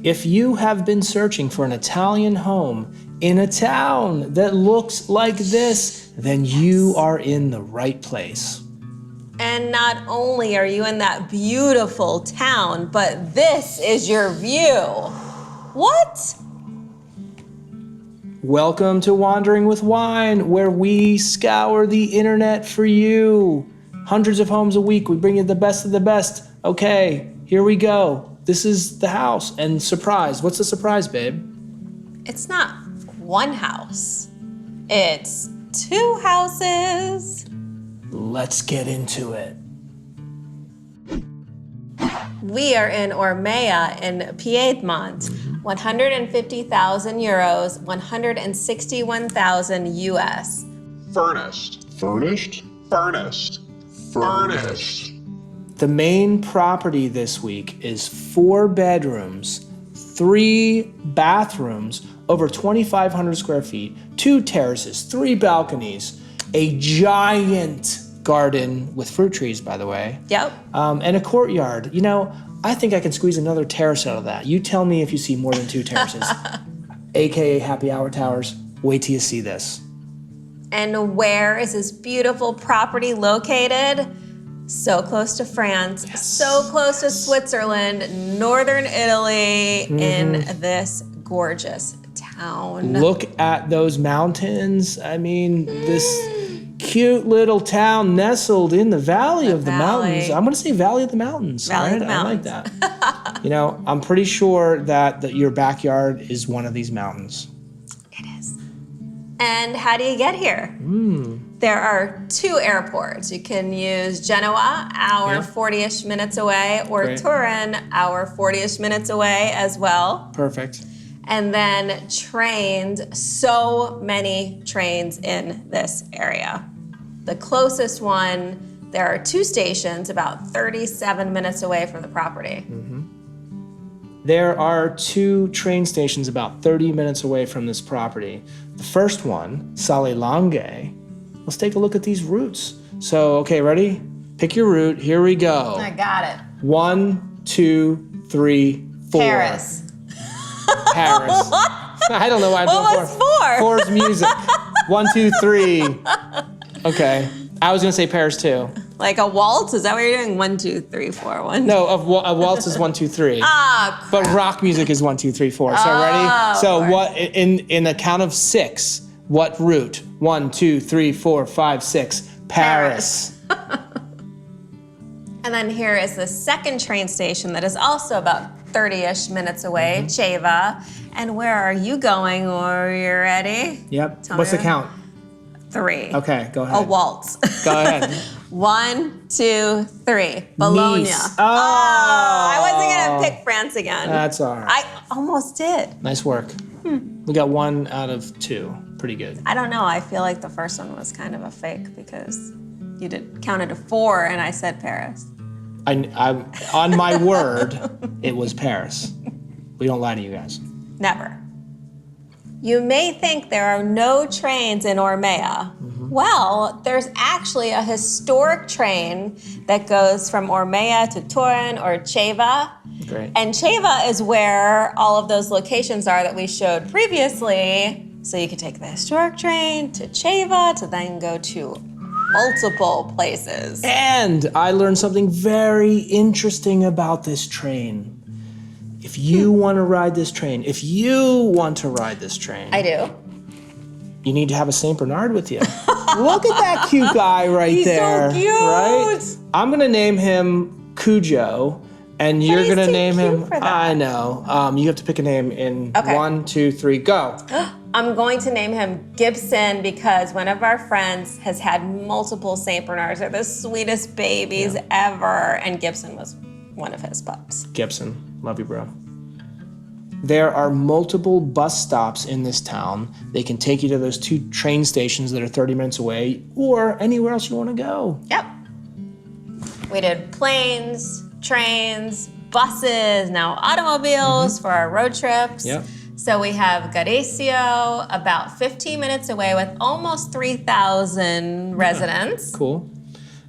If you have been searching for an Italian home in a town that looks like this, then you are in the right place. And not only are you in that beautiful town, but this is your view. What? Welcome to Wandering with Wine, where we scour the internet for you. Hundreds of homes a week, we bring you the best of the best. Okay, here we go. This is the house, and surprise. What's the surprise, babe? It's not one house. It's two houses. Let's get into it. We are in Ormea in Piedmont. 150,000 euros, 161,000 US. Furnished. Furnished? Furnished. Furnished. The main property this week is 4 bedrooms, 3 bathrooms, over 2,500 square feet, 2 terraces, 3 balconies, a giant garden with fruit trees, by the way. Yep. And a courtyard. You know, I think I can squeeze another terrace out of that. You tell me if you see more than 2 terraces. AKA happy hour towers. Wait till you see this. And where is this beautiful property located? So close to France, so close to Switzerland, northern Italy, in this gorgeous town. Look at those mountains. I mean, this cute little town nestled in the valley of the mountains. I'm going to say Valley of the Mountains. Valley of the Mountains. Mountains. I like that. You know, I'm pretty sure that your backyard is one of these mountains. It is. And how do you get here? There are 2 airports. You can use Genoa, hour 40-ish minutes away, or Great. Turin, hour 40-ish minutes away as well. Perfect. And then trains, so many trains in this area. The closest one, there are 2 stations about 37 minutes away from the property. There are 2 train stations about 30 minutes away from this property. The first one, Sale Langhe. Let's take a look at these routes. So, okay, ready? Pick your route. Here we go. I got it. 1, 2, 3, 4. Paris. Paris. I don't know why I'm What doing was 4? 4 is music. 1, 2, 3. Okay. I was gonna say Paris too. Like a waltz? Is that what you're doing? 1, 2, 3, 4, 1. No, a waltz is 1, 2, 3. Ah, But rock music is 1, 2, 3, 4. So ready? So what in a count of 6? What route? 1, 2, 3, 4, 5, 6. Paris. And then here is the second train station that is also about 30-ish minutes away, Ceva. And where are you going? Or you ready? Yep. Tell What's the me. count? 3. Okay, go ahead. A waltz. Go ahead. 1, 2, 3. Bologna. Nice. Oh, I wasn't gonna pick France again. That's all right. I almost did. Nice work. We got 1 out of 2. Pretty good. I don't know. I feel like the first one was kind of a fake because you counted to 4 and I said Paris. I'm on my word, it was Paris. We don't lie to you guys. Never. You may think there are no trains in Ormea. Well, there's actually a historic train that goes from Ormea to Turin or Ceva. Great. And Ceva is where all of those locations are that we showed previously. So you could take the historic train to Ceva to then go to multiple places. And I learned something very interesting about this train. If you want to ride this train, I do. you need to have a Saint Bernard with you. Look at that cute guy right He's so there. cute. Right? I'm going to name him Cujo, and you're he's going to too name cute him. for that. I know. You have to pick a name in Okay. 1, 2, 3, go. I'm going to name him Gibson because one of our friends has had multiple Saint Bernards. They're the sweetest babies ever, and Gibson was one of his pups. Gibson. Love you, bro. There are multiple bus stops in this town. They can take you to those 2 train stations that are 30 minutes away or anywhere else you want to go. Yep. We did planes, trains, buses, now automobiles for our road trips. Yep. So we have Garesio, about 15 minutes away with almost 3,000 residents. Cool.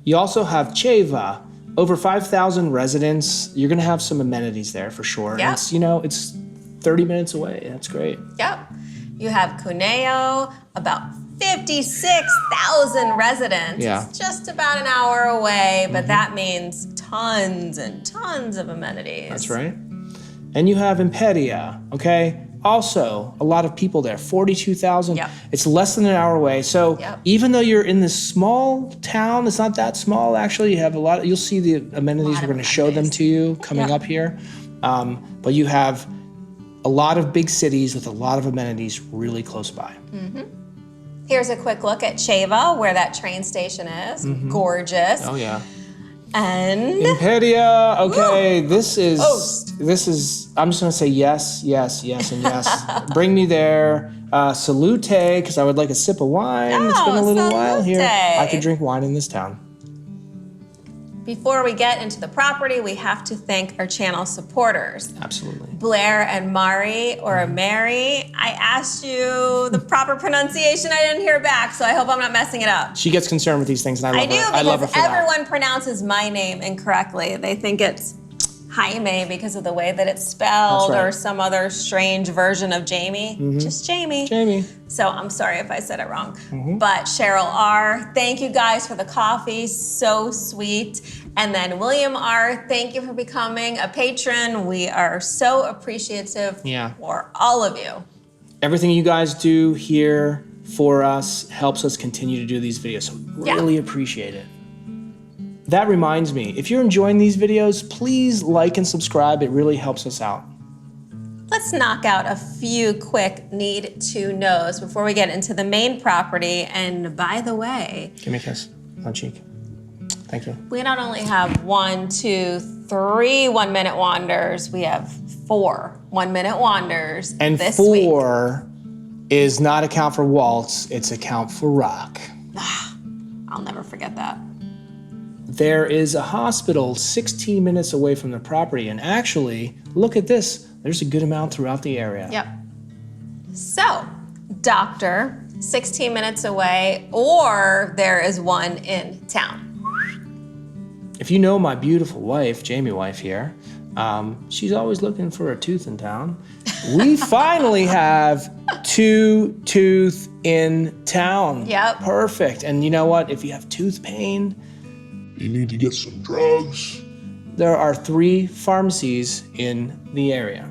You also have Ceva, over 5,000 residents. You're gonna have some amenities there for sure. Yeah. It's, you know, it's 30 minutes away. That's great. Yep. You have Cuneo, about 56,000 residents. Yeah. It's just about an hour away, but that means tons and tons of amenities. That's right. And you have Imperia, okay? Also, a lot of people there, 42,000. Yep. It's less than an hour away. So Yep. even though you're in this small town, it's not that small actually. You have a lot. You'll see the amenities. We're going to show them to you coming Yep. up here. But you have a lot of big cities with a lot of amenities really close by. Here's a quick look at Cheva, where that train station is. Gorgeous. Oh yeah. And Imperia. Okay, this is. Host. I'm just gonna say yes, yes, yes, and yes. Bring me there. Salute, because I would like a sip of wine. It's been a little while here. salute. I could drink wine in this town. before we get into the property, we have to thank our channel supporters. Absolutely. Blair and Mari, or Mary. I asked you the proper pronunciation. I didn't hear back, so I hope I'm not messing it up. She gets concerned with these things, and I love her. I love her because for that. everyone pronounces my name incorrectly. They think it's Jaime because of the way that it's spelled, That's right. or some other strange version of Jamie. Just Jamie. Jamie. So I'm sorry if I said it wrong. But Cheryl R., thank you guys for the coffee, so sweet. And then William R., thank you for becoming a patron. We are so appreciative for all of you. Everything you guys do here for us helps us continue to do these videos, so we really appreciate it. That reminds me, if you're enjoying these videos, please like and subscribe. It really helps us out. Let's knock out a few quick need-to-knows before we get into the main property. And by the way, Give me a kiss on the cheek. Thank you. we not only have 1, 2, 3 1-minute wonders, we have 4 1-minute wonders And this week. 4 is not account for waltz, it's account for rock. I'll never forget that. There is a hospital 16 minutes away from the property, and actually, look at this. There's a good amount throughout the area. Yep. So, doctor, 16 minutes away, or there is one in town. If you know my beautiful wife, Jamie wife here, she's always looking for a tooth in town. We finally have 2 tooth in town. Yep. Perfect. And you know what? If you have tooth pain, You need to get some drugs. there are 3 pharmacies in the area.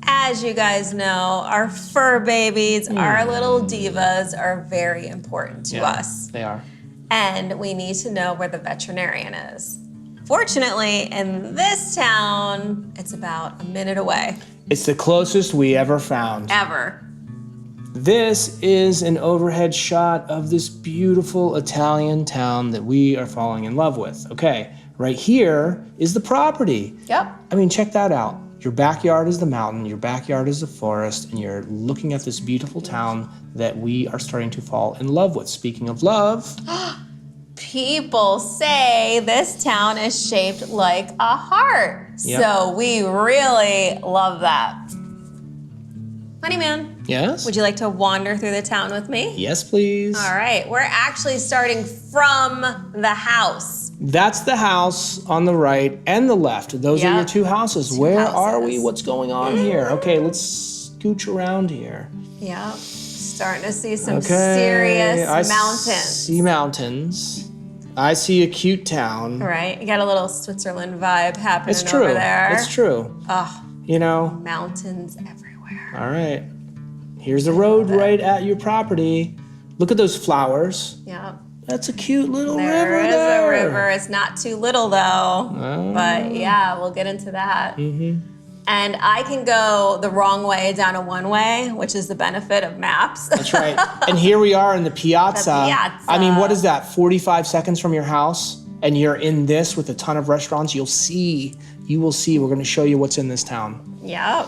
As you guys know, our fur babies, our little divas are very important to us. They are. And we need to know where the veterinarian is. Fortunately, in this town, it's about a minute away. It's the closest we ever found. Ever. This is an overhead shot of this beautiful Italian town that we are falling in love with. Okay, right here is the property. Yep. I mean, check that out. Your backyard is the mountain, your backyard is the forest, and you're looking at this beautiful town that we are starting to fall in love with. Speaking of love, People say this town is shaped like a heart. Yep. So we really love that. Honey man, yes? would you like to wander through the town with me? Yes, please. All right, we're actually starting from the house. That's the house on the right and the left. Those are Yep. your 2 houses. Where are we? houses. What's going on here? Okay, let's scooch around here. Yep. Starting to see some serious I mountains. see mountains. I see a cute town. Right, you got a little Switzerland vibe happening It's true. over there. It's true. Oh, You know, mountains everywhere. all right. Here's the road right at your property. Look at those flowers. Yep. That's a cute little There river is there. a river. It's not too little though. But yeah, we'll get into that. And I can go the wrong way down a one-way, which is the benefit of maps. That's right. And here we are in the piazza. The piazza. I mean, what is that? 45 seconds from your house, and you're in this with a ton of restaurants. You will see. We're going to show you what's in this town. Yep.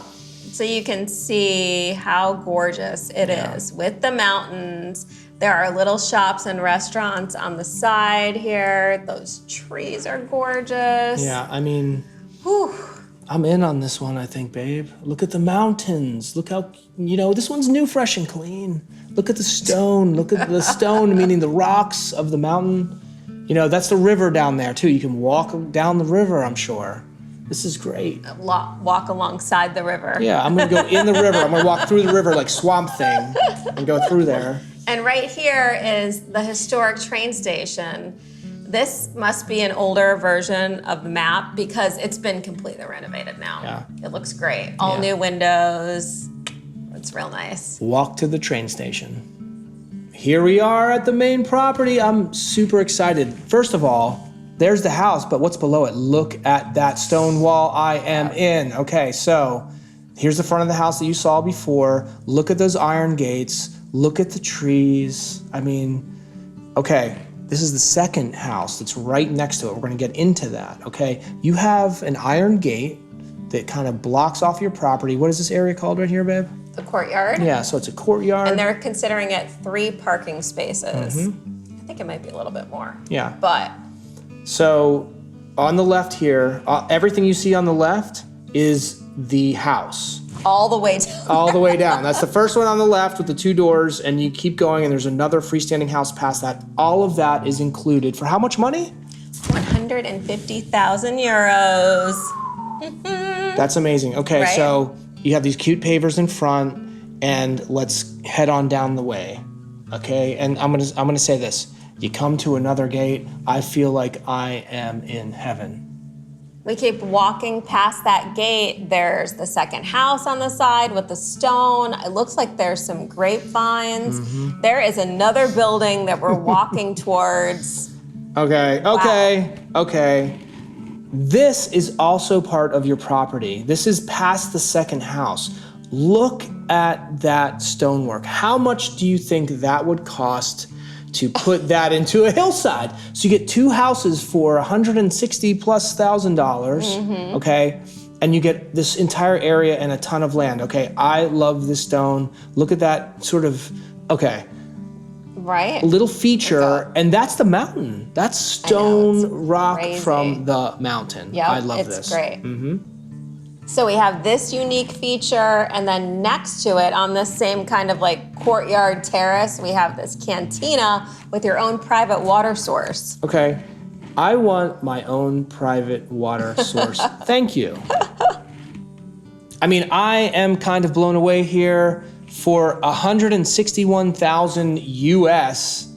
So you can see how gorgeous it is with the mountains. There are little shops and restaurants on the side here. Those trees are gorgeous. Yeah, I mean, Whew. I'm in on this one, I think, babe. Look at the mountains. Look how, this one's new, fresh, and clean. Look at the stone. Look at the stone, meaning the rocks of the mountain. That's the river down there, too. You can walk down the river, I'm sure. This is great. Walk alongside the river. Yeah, I'm gonna go in the river. I'm gonna walk through the river like Swamp Thing and go through there. And right here is the historic train station. This must be an older version of the map because it's been completely renovated now. Yeah. It looks great. All new windows. It's real nice. Walk to the train station. Here we are at the main property. I'm super excited. First of all, there's the house, but what's below it? Look at that stone wall I am in. Okay, so here's the front of the house that you saw before. Look at those iron gates. Look at the trees. I mean, okay, this is the second house that's right next to it. We're gonna get into that, okay? You have an iron gate that kind of blocks off your property. What is this area called right here, babe? The courtyard. Yeah, so it's a courtyard. And they're considering it 3 parking spaces. I think it might be a little bit more. Yeah. But so on the left here, everything you see on the left is the house. all the way down. All the way down. That's the first one on the left with the 2 doors, and you keep going, and there's another freestanding house past that. All of that is included. For how much money? 150,000 euros. That's amazing. Okay, Right? so you have these cute pavers in front, and let's head on down the way. Okay, and I'm gonna say this. You come to another gate, I feel like I am in heaven. We keep walking past that gate. There's the second house on the side with the stone. It looks like there's some grapevines. There is another building that we're walking towards. Okay. This is also part of your property. This is past the second house. Look at that stonework. How much do you think that would cost to put that into a hillside? So you get 2 houses for $160,000+, okay? And you get this entire area and a ton of land, okay? I love this stone. Look at that sort of, okay. Right? Little feature, and that's the mountain. That's stone rock crazy. from the mountain. Yep, I love it's this. great. So we have this unique feature, and then next to it, on this same kind of like courtyard terrace, we have this cantina with your own private water source. Okay, I want my own private water source. Thank you. I mean, I am kind of blown away here. For 161,000 US,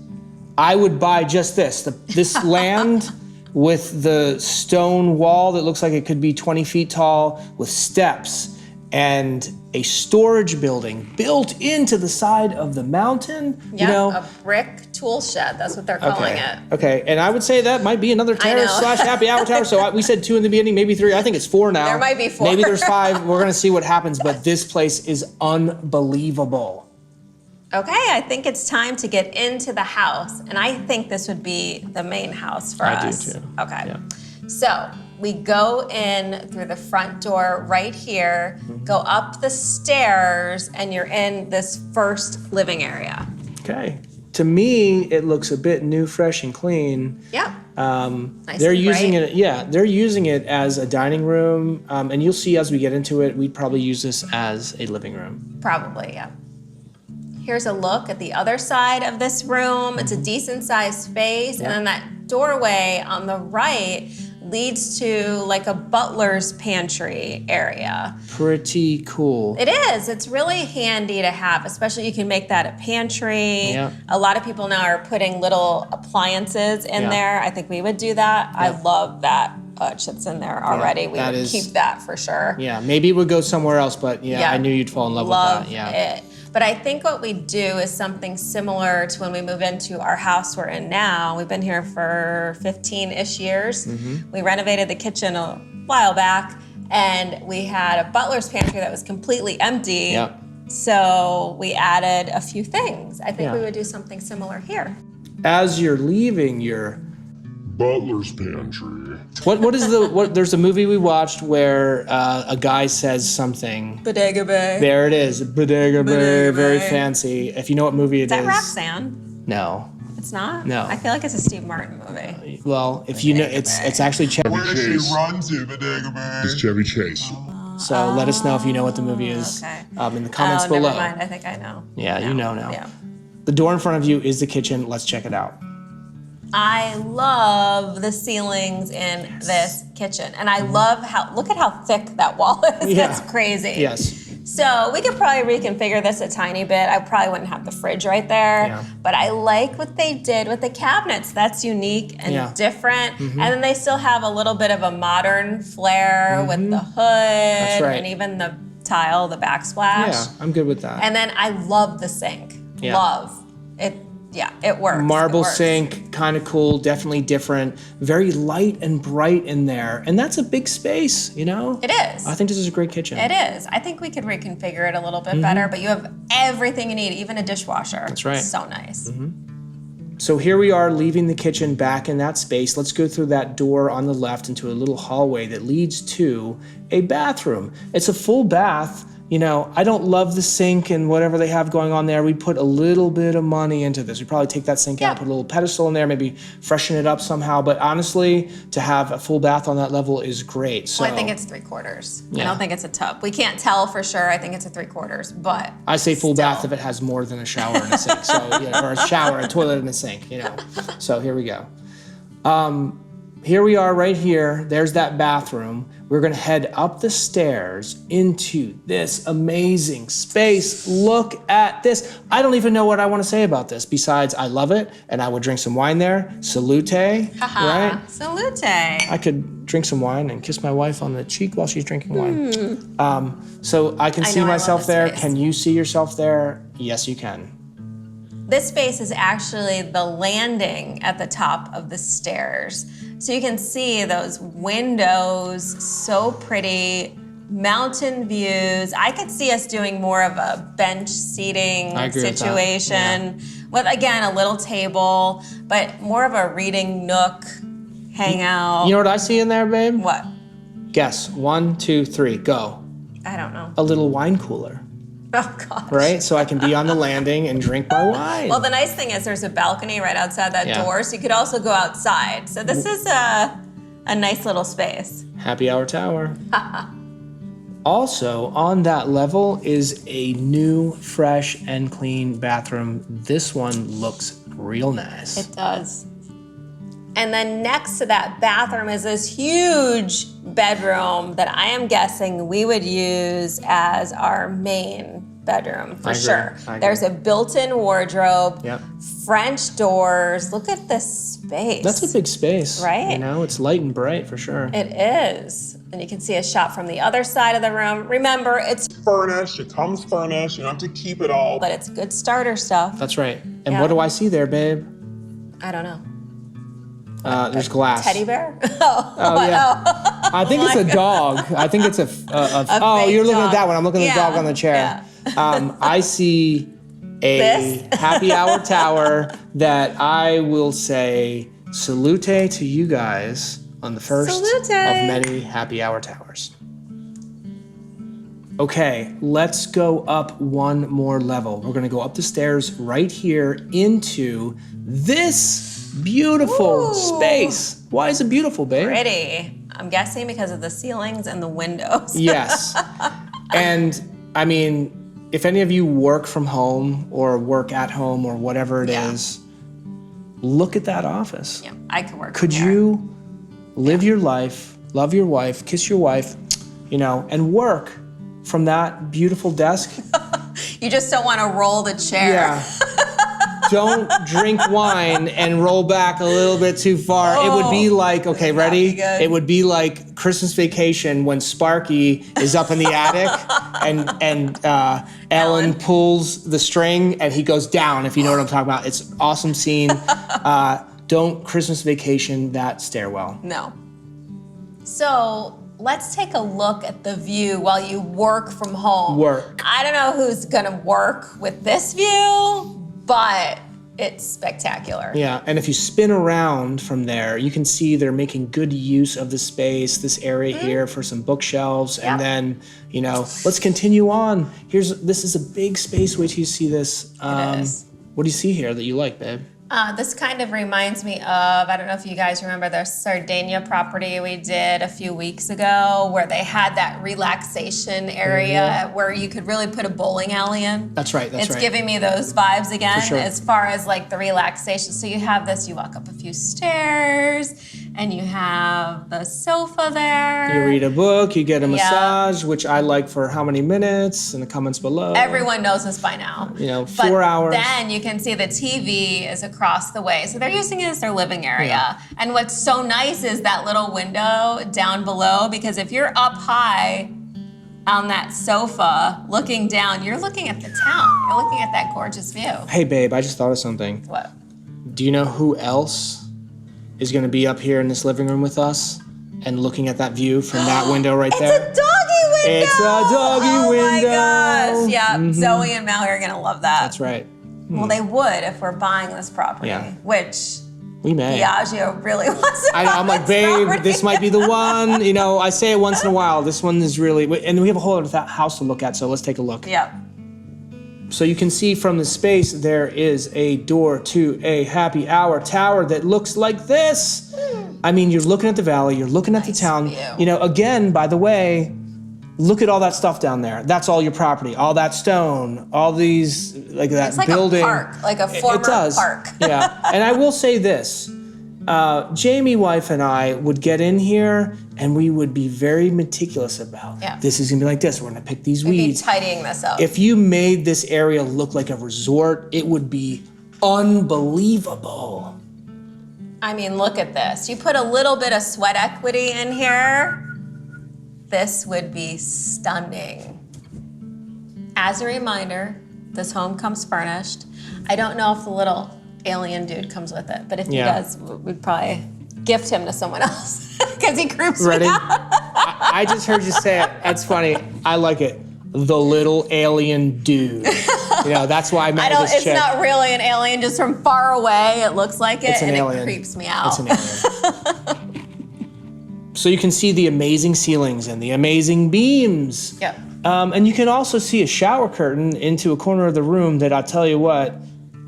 I would buy just this. This land with the stone wall that looks like it could be 20 feet tall with steps and a storage building built into the side of the mountain. Yep, You know, a brick tool shed. That's what they're calling it. Okay, and I would say that might be another terrace know. / happy hour tower. So we said 2 in the beginning, maybe 3. I think it's 4 now. There might be 4. Maybe there's 5. We're gonna see what happens, but this place is unbelievable. Okay, I think it's time to get into the house, and I think this would be the main house for I do us. too. Okay. Yeah. So we go in through the front door right here, go up the stairs, and you're in this first living area. Okay. To me, it looks a bit new, fresh, and clean. Yep. Nice They're and using bright. it. Yeah, they're using it as a dining room, and you'll see as we get into it. We'd probably use this as a living room. Probably, yeah. Here's a look at the other side of this room. It's a decent sized space, and then that doorway on the right leads to like a butler's pantry area. Pretty cool. It is. It's really handy to have, especially you can make that a pantry. Yeah. A lot of people now are putting little appliances in Yeah. there. I think we would do that. I love that hutch that's in there already. We that would is- keep that for sure. Yeah, maybe it would go somewhere else, but yeah, I knew you'd fall in love Love with that. Yeah. it. But I think what we do is something similar to when we move into our house we're in now. We've been here for 15-ish years. We renovated the kitchen a while back, and we had a butler's pantry that was completely empty. Yep. So we added a few things. I think Yeah. we would do something similar here. As you're leaving your Butler's pantry. what is the there's a movie we watched where a guy says something. Bodega Bay. There it is. Bodega Bay, Bodega very Bay. fancy. If you know what movie it Is that is. Roxanne? No. It's not? No. I feel like it's a Steve Martin movie. Well, if you know, it's actually Chevy Where does Chase. she run to, Bodega Bay? It's Chevy Chase. So let us know if you know what the movie is Okay. in the comments below. Never mind. I think I know. Yeah, you know now. Yeah. The door in front of you is the kitchen. Let's check it out. I love the ceilings in this kitchen. And I love look at how thick that wall is. Yeah. That's crazy. Yes. So we could probably reconfigure this a tiny bit. I probably wouldn't have the fridge right there. Yeah. But I like what they did with the cabinets. That's unique and different. And then they still have a little bit of a modern flair with the hood. That's right. And even the tile, the backsplash. Yeah, I'm good with that. And then I love the sink. Yeah. Love it. Yeah, it works. Marble It works. sink, kind of cool, definitely different. Very light and bright in there. And that's a big space, you know? It is. I think this is a great kitchen. It is. I think we could reconfigure it a little bit better, but you have everything you need, even a dishwasher. That's right. So nice. So here we are leaving the kitchen back in that space. Let's go through that door on the left into a little hallway that leads to a bathroom. It's a full bath. You know, I don't love the sink and whatever they have going on there. We put a little bit of money into this. We probably take that sink out, put a little pedestal in there, maybe freshen it up somehow. But honestly, to have a full bath on that level is great. So Well, I think it's 3/4. I Yeah. don't think it's a tub. We can't tell for sure. I think it's a 3/4, but I say full still. bath if it has more than a shower and a sink. So, or a shower, a toilet, and a sink, you know. So here we go. Here we are right here. There's that bathroom. We're gonna head up the stairs into this amazing space. Look at this. I don't even know what I wanna say about this besides I love it and I would drink some wine there. Salute, right? Salute. I could drink some wine and kiss my wife on the cheek while she's drinking wine. So I can see know, I love myself this there. space. Can you see yourself there? Yes, you can. This space is actually the landing at the top of the stairs. So you can see those windows, so pretty, mountain views. I could see us doing more of a bench seating I agree with that. situation with, again, a little table, but more of a reading nook, hangout. You know what I see in there, babe? What? Guess. 1, 2, 3, go. I don't know. A little wine cooler, Oh, gosh. right? So I can be on the landing and drink my wine. Well, the nice thing is there's a balcony right outside that door, so you could also go outside. So this is a nice little space. Happy Hour Tower. Also, on that level is a new, fresh, and clean bathroom. This one looks real nice. It does. And then next to that bathroom is this huge bedroom that I am guessing we would use as our main bedroom for I agree. sure. I agree. There's a built-in wardrobe, Yep. French doors. Look at this space. That's a big space. Right? You know, it's light and bright for sure. It is. And you can see a shot from the other side of the room. Remember, it's Furnished, it comes furnished, you don't have to keep it all. but it's good starter stuff. That's right. And Yeah. what do I see there, babe? I don't know. There's glass. Teddy bear? Oh, yeah. I think it's a dog. I think it's a oh, fake you're looking dog. at that one. I'm looking at the Yeah, dog on the chair. yeah. I see a This? happy hour tower that I will say salute to you guys on the first Salute. of many happy hour towers. Okay, let's go up one more level. We're gonna go up the stairs right here into this beautiful Ooh. space. Why is it beautiful, babe? Pretty. I'm guessing because of the ceilings and the windows. Yes. And I mean, if any of you work from home or work at home or whatever it is, look at that office. Yeah, I could work. Could from here. you live your life, love your wife, kiss your wife, you know, and work from that beautiful desk? You just don't want to roll the chair. Yeah. Don't drink wine and roll back a little bit too far. It would be like, okay, Would that ready? be good? It would be like Christmas Vacation when Sparky is up in the attic and Ellen pulls the string and he goes down, if you know what I'm talking about. It's an awesome scene. Don't Christmas Vacation that stairwell. No. So let's take a look at the view while you work from home. Work. I don't know who's gonna work with this view, but it's spectacular. Yeah, and if you spin around from there, you can see they're making good use of the space, this area here for some bookshelves, and then, you know, let's continue on. This is a big space. Wait till you see this. It is. What do you see here that you like, babe? This kind of reminds me of, I don't know if you guys remember the Sardinia property we did a few weeks ago where they had that relaxation area where you could really put a bowling alley in. That's right, that's It's right. giving me those vibes again For sure. as far as like the relaxation. So you have this, you walk up a few stairs and you have the sofa there. You read a book, you get a massage, which I like for how many minutes, in the comments below. Everyone knows this by now. 4 hours. Then you can see the TV is across the way. So they're using it as their living area. And what's so nice is that little window down below, because if you're up high on that sofa looking down, you're looking at the town. You're looking at that gorgeous view. Hey babe, I just thought of something. What? Do you know who else is gonna be up here in this living room with us and looking at that view from that window right there? It's a doggy window! It's a doggy window! Oh my gosh, yeah. Zoe and Mallory are gonna love that. That's right. Well, they would if we're buying this property, Yeah. which We may. Biaggio really wants to I know, I'm buy like, this babe, property. this might be the one. You know, I say it once in a while. This one is really, and we have a whole other house to look at, so let's take a look. Yep. So you can see from the space, there is a door to a happy hour tower that looks like this. I mean, you're looking at the valley, you're looking at the Nice town. view. You know, again, by the way, look at all that stuff down there. That's all your property, all that stone, all these, like that It's like building. a park, like a former It does. park. Yeah, and I will say this. Jamie, wife, and I would get in here and we would be very meticulous about this is gonna be like this. We're gonna pick these We'd be weeds. tidying this up. If you made this area look like a resort, it would be unbelievable. I mean, look at this. You put a little bit of sweat equity in here, this would be stunning. As a reminder, this home comes furnished. I don't know if the little alien dude comes with it, but if he does, we'd probably gift him to someone else because he creeps Ready? me out. I just heard you say it. That's funny. I like it. The little alien dude. You know, that's why I met this It's chick. not really an alien, just from far away, it looks like it, It's an and alien. it creeps me out. It's an alien. So you can see the amazing ceilings and the amazing beams. Yep. And you can also see a shower curtain into a corner of the room that I'll tell you what,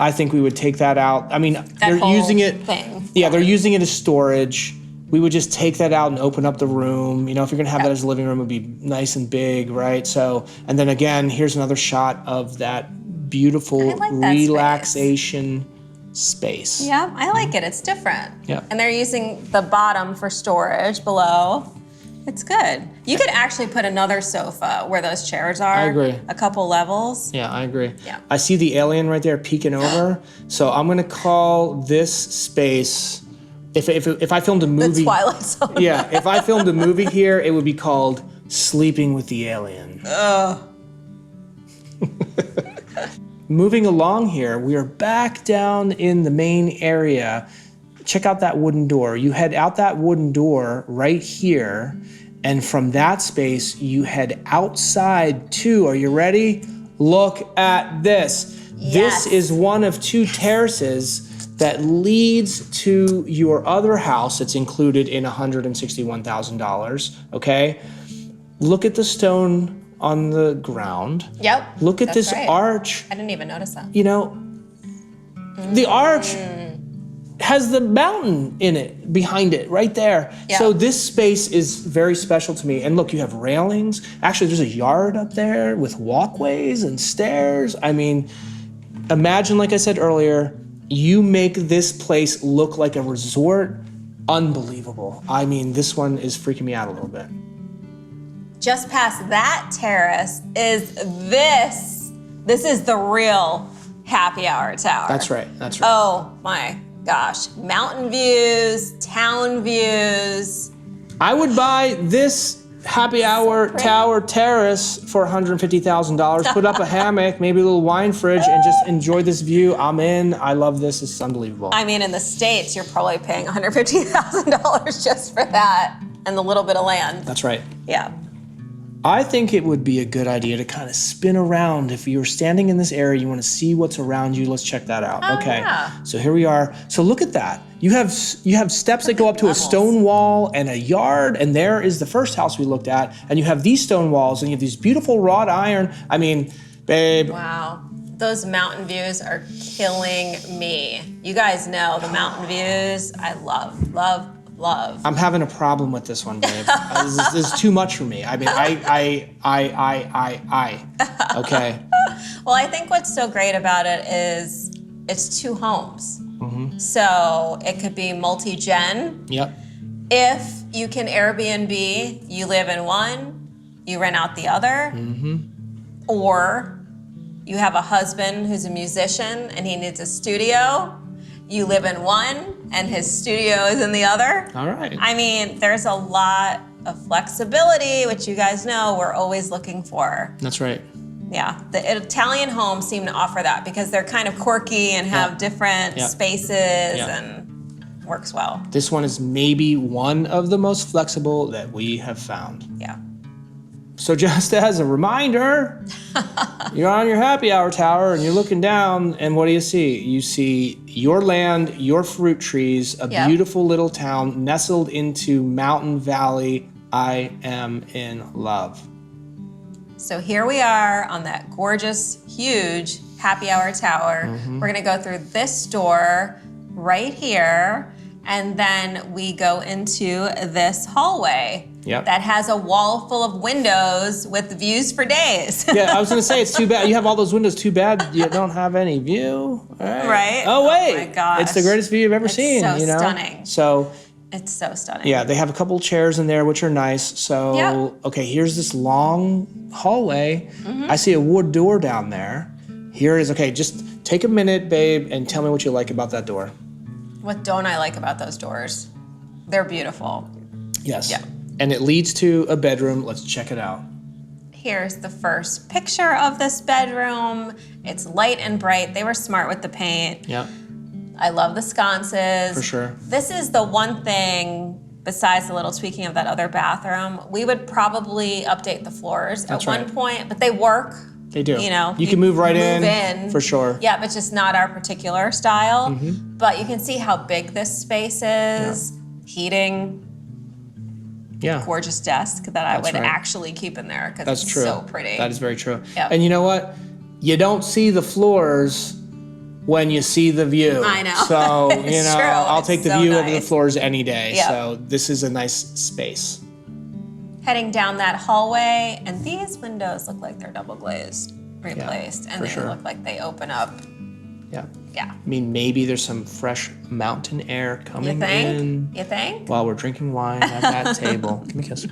I think we would take that out. I mean, they're whole using it. thing. Yeah, they're using it as storage. We would just take that out and open up the room. You know, if you're gonna have that as a living room, it would be nice and big, right? So, and then again, here's another shot of that beautiful I like that relaxation space. Yeah, I like it. It's different. Yeah. And they're using the bottom for storage below. It's good. You could actually put another sofa where those chairs are. I agree. A couple levels. Yeah, I agree. Yeah. I see the alien right there peeking over. So I'm gonna call this space, if I filmed a The movie. Twilight Zone. Yeah, if I filmed a movie here, it would be called Sleeping with the Alien. Moving along here, we are back down in the main area. Check out that wooden door. You head out that wooden door right here, and from that space, you head outside too. Are you ready? Look at this. Yes. This is one of two terraces that leads to your other house that's included in $161,000, okay? Look at the stone on the ground. Yep. Look at that's this right. arch. I didn't even notice that. You know, the arch has the mountain in it, behind it, right there. Yeah. So this space is very special to me. And look, you have railings. Actually, there's a yard up there with walkways and stairs. I mean, imagine, like I said earlier, you make this place look like a resort. Unbelievable. I mean, this one is freaking me out a little bit. Just past that terrace is this. This is the real happy hour tower. That's right, that's right. Oh my gosh. Mountain views, town views. I would buy this happy hour tower terrace for $150,000. Put up a hammock, maybe a little wine fridge, and just enjoy this view. I'm in. I love this. It's unbelievable. I mean, in the States, you're probably paying $150,000 just for that and the little bit of land. That's right. Yeah. I think it would be a good idea to kind of spin around. If you're standing in this area, you want to see what's around you. Let's check that out. Okay. Yeah. So here we are. So look at that. You have steps that go up to a stone wall and a yard, and there is the first house we looked at. And you have these stone walls, and you have these beautiful wrought iron. I mean, babe. Wow. Those mountain views are killing me. You guys know the mountain views I love, love, love. I'm having a problem with this one, babe. This is too much for me. I mean, okay. Well, I think what's so great about it is it's 2 homes. So it could be multi-gen. Yep. If you can Airbnb, you live in one, you rent out the other. Or you have a husband who's a musician and he needs a studio. You live in one and his studio is in the other. All right. I mean, there's a lot of flexibility, which you guys know we're always looking for. That's right. Yeah, the Italian homes seem to offer that because they're kind of quirky and have different spaces and works well. This one is maybe one of the most flexible that we have found. Yeah. So just as a reminder, you're on your happy hour tower and you're looking down and what do you see? You see your land, your fruit trees, a beautiful little town nestled into Mountain Valley. I am in love. So here we are on that gorgeous, huge happy hour tower. We're gonna go through this door right here, and then we go into this hallway that has a wall full of windows with views for days. Yeah, I was gonna say, it's too bad. You have all those windows, too bad you don't have any view. All Right? Oh, wait. Oh my gosh. It's the greatest view you've ever seen. so you know? stunning. So, It's so stunning. yeah, they have a couple chairs in there, which are nice. So, okay, here's this long hallway. I see a wood door down there. Here it is. Okay, just take a minute, babe, and tell me what you like about that door. What don't I like about those doors? They're beautiful. Yes. Yeah. And it leads to a bedroom. Let's check it out. Here's the first picture of this bedroom. It's light and bright. They were smart with the paint. Yeah, I love the sconces. for sure. This is the one thing, besides the little tweaking of that other bathroom, we would probably update the floors at one point, but they work. They do. You know, you can move right move in. For sure. Yeah, but just not our particular style. But you can see how big this space is. Heating, Yeah. gorgeous desk that I would right. actually keep in there because That's it's true. so pretty. That is very true. Yep. And you know what? You don't see the floors when you see the view. I know. So, It's you know, true. I'll It's take the so view over the nice. floors any day. Yep. So this is a nice space. Heading down that hallway, and these windows look like they're double glazed, replaced, and for they sure. look like they open up. Yeah. Yeah. I mean, maybe there's some fresh mountain air You coming think? in You think? while we're drinking wine at that table. Give me a kiss.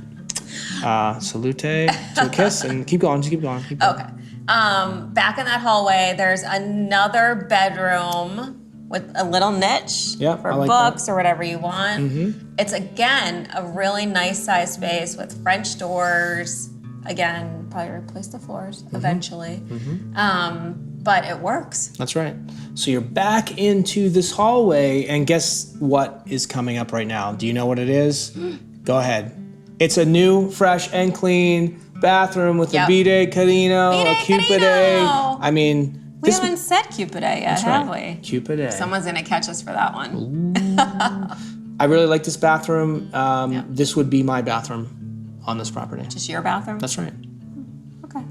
Salute to a kiss and keep going. Just keep going. Keep going. Okay. Back in that hallway, there's another bedroom with a little niche Yep, for I like books or whatever you want. It's, again, a really nice size space with French doors. Again, probably replace the floors eventually. But it works. That's right. So you're back into this hallway, and guess what is coming up right now? Do you know what it is? Go ahead. It's a new, fresh, and clean bathroom with a Yep. bidet carino, a Bidet cupid. carino. I mean, We this haven't said Cupid yet, that's have right. we? Cupid. Someone's gonna catch us for that one. I really like this bathroom. This would be my bathroom on this property. Just your bathroom? That's right. Okay.